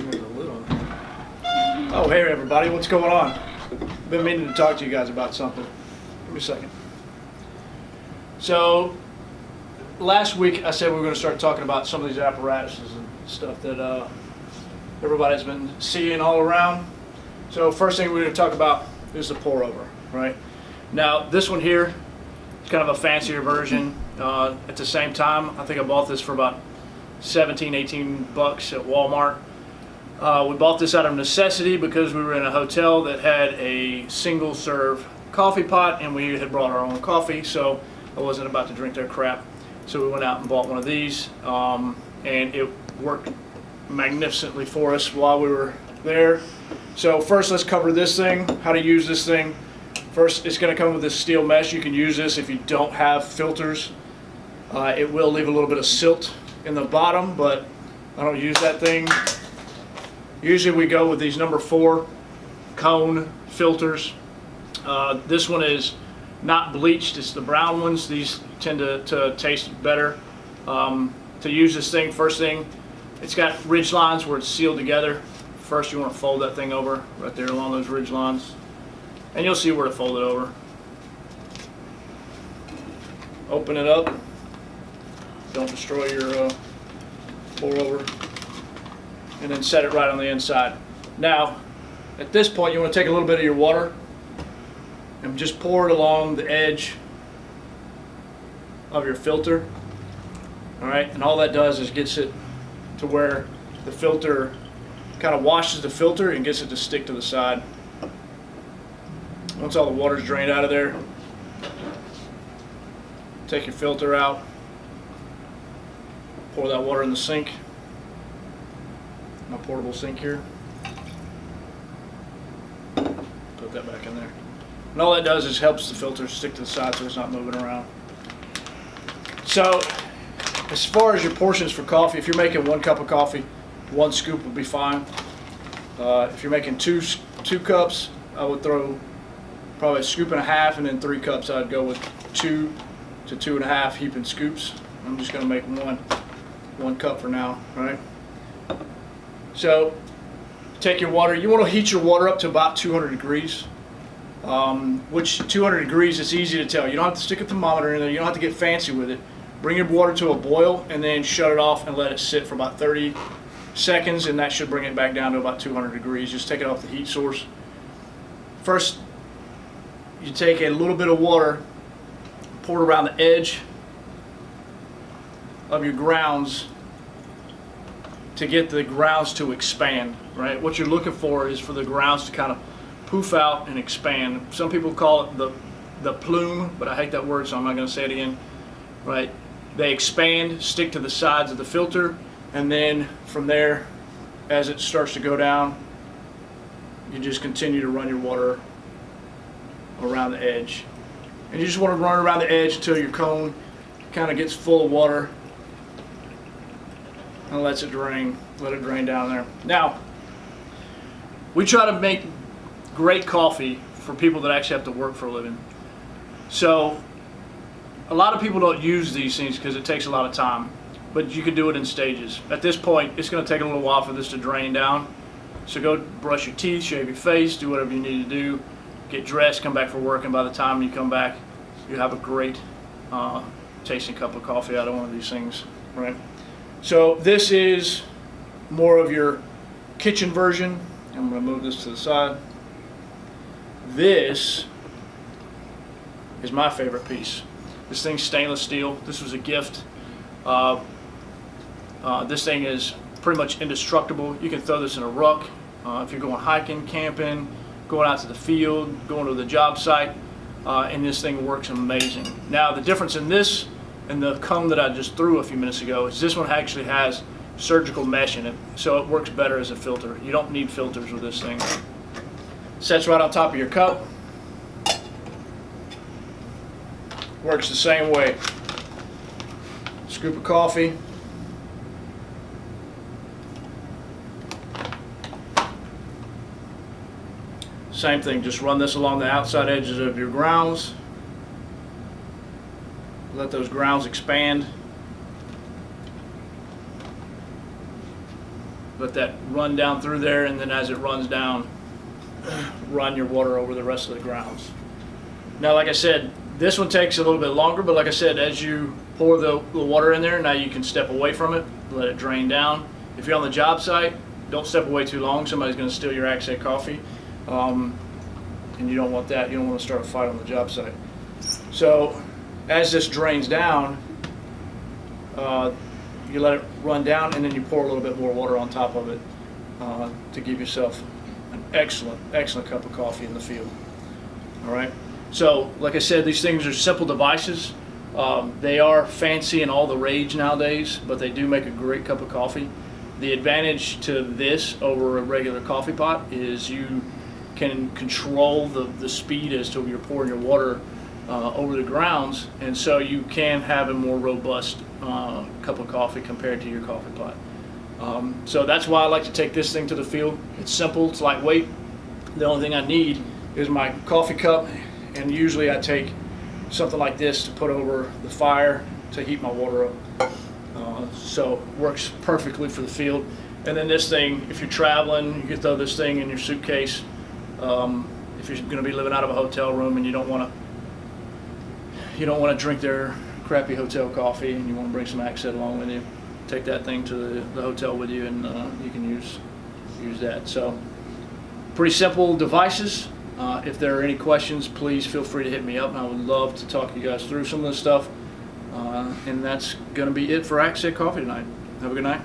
There's a lid on it. Oh, hey everybody, what's going on? Been meaning to talk to you guys about something. Give me a second. So, last week I said we were going to start talking about some of these apparatuses and stuff that everybody's been seeing all around. So, first thing we're going to talk about is the pour over, right? Now, this one here is kind of a fancier version. At the same time, I think I bought this for about 17, 18 bucks at Walmart. We bought this out of necessity because we were in a hotel that had a single serve coffee pot and we had brought our own coffee, so I wasn't about to drink their crap. So we went out and bought one of these, and it worked magnificently for us while we were there. So first let's cover this thing, how to use this thing. First, it's going to come with this steel mesh. You can use this if you don't have filters. It will leave a little bit of silt in the bottom, but I don't use that thing. Usually we go with these number 4 cone filters. This one is not bleached, it's the brown ones. These tend to taste better. To use this thing, first thing, it's got ridge lines where it's sealed together. First you want to fold that thing over right there along those ridge lines. And you'll see where to fold it over. Open it up. Don't destroy your pour over. And then set it right on the inside. Now, at this point, you want to take a little bit of your water and just pour it along the edge of your filter. All right, and all that does is gets it to where the filter kind of washes the filter and gets it to stick to the side. Once all the water's drained out of there, take your filter out, pour that water in the sink. My portable sink here. Put that back in there. And all that does is helps the filter stick to the side so it's not moving around. So, as far as your portions for coffee, if you're making 1 cup of coffee, 1 scoop will be fine. If you're making two cups, I would throw probably 1.5 scoops, and then 3 cups I'd go with 2 to 2.5 heaping scoops. I'm just going to make one cup for now, right? So, take your water. You want to heat your water up to about 200 degrees. Which 200 degrees is easy to tell. You don't have to stick a thermometer in there. You don't have to get fancy with it. Bring your water to a boil and then shut it off and let it sit for about 30 seconds, and that should bring it back down to about 200 degrees. Just take it off the heat source. First, you take a little bit of water, pour it around the edge of your grounds to get the grounds to expand, right? What you're looking for is for the grounds to kind of poof out and expand. Some people call it the plume, but I hate that word, so I'm not going to say it again, right? They expand, stick to the sides of the filter, and then from there, as it starts to go down, you just continue to run your water around the edge. And you just want to run around the edge until your cone kind of gets full of water and lets it drain. Let it drain down there. Now, we try to make great coffee for people that actually have to work for a living. So, a lot of people don't use these things because it takes a lot of time, but you can do it in stages. At this point, it's going to take a little while for this to drain down. So go brush your teeth, shave your face, do whatever you need to do, get dressed, come back for work, and by the time you come back, you have a great tasting cup of coffee out of one of these things, right? So this is more of your kitchen version. I'm going to move this to the side. This is my favorite piece. This thing's stainless steel. This was a gift. This thing is pretty much indestructible. You can throw this in a ruck if you're going hiking, camping, going out to the field, going to the job site, and this thing works amazing. Now the difference in this and the cone that I just threw a few minutes ago is this one actually has surgical mesh in it, so it works better as a filter. You don't need filters with this thing. Sets right on top of your cup. Works the same way. Scoop of coffee. Same thing, just run this along the outside edges of your grounds. Let those grounds expand. let that run down through there, and then as it runs down, run your water over the rest of the grounds. Now, like I said, this one takes a little bit longer, but like I said, as you pour the water in there, now you can step away from it, let it drain down. If you're on the job site, don't step away too long. Somebody's going to steal your Axhead coffee, and you don't want that. You don't want to start a fight on the job site. So as this drains down, you let it run down, and then you pour a little bit more water on top of it to give yourself an excellent cup of coffee in the field. All right. So, like I said, these things are simple devices. They are fancy and all the rage nowadays, but they do make a great cup of coffee. The advantage to this over a regular coffee pot is you can control the speed as to you're pouring your water over the grounds, and so you can have a more robust cup of coffee compared to your coffee pot. So that's why I like to take this thing to the field. It's simple, it's lightweight. The only thing I need is my coffee cup, and usually I take something like this to put over the fire to heat my water up. So it works perfectly for the field. And then this thing, if you're traveling, you can throw this thing in your suitcase. If you're going to be living out of a hotel room and you don't want to drink their crappy hotel coffee, and you want to bring some Axhead along with you, take that thing to the hotel with you, and you can use that. So pretty simple devices. If there are any questions, please feel free to hit me up. I would love to talk you guys through some of this stuff. And that's going to be it for Axhead Coffee tonight. Have a good night.